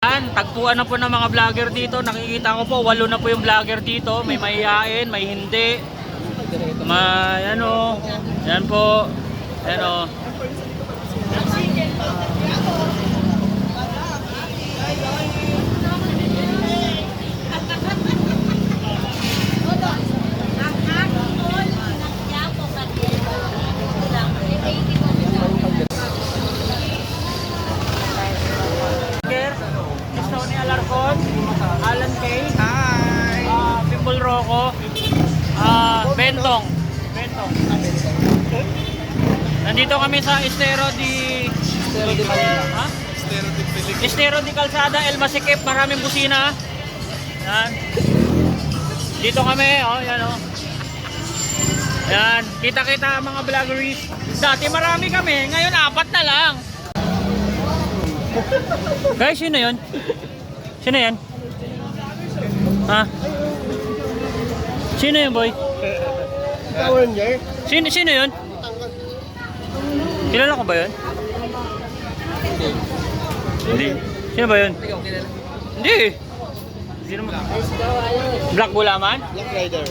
Tagpuan na po ng mga vlogger dito. Nakikita ko po, 8 na po yung vlogger dito. May mahihain, may hindi. May ano, yan po. Ano. Tony Alarcon, Alan Kay, Hi! Pimple Rocco, Bentong. Nandito kami sa Estero di Manila. Ha? Estero de Felipe. Estero di Calzada, El Masikip, maraming busina. Yan. Dito kami, oh, yan oh. Yan, kita-kita mga vloggeries. Dati marami kami, ngayon 4 na lang. Guys, sino yun? Sino yan? Ha? Sino yun, boy? Sino yun? Kilala ko ba yun? Hindi. Sino ba yun? Hindi. Sino mo? Black Bulaman? Black Rider.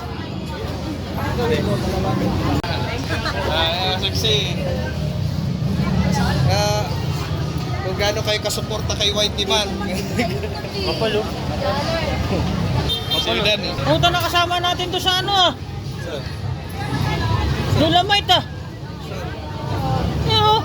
Sexy. Kung gaano kayo kasuporta kay Whitey Man. Kapalo. Masulidan eh. Puta na kasama natin to sa ano ah. Dolomite ah. Yan oh.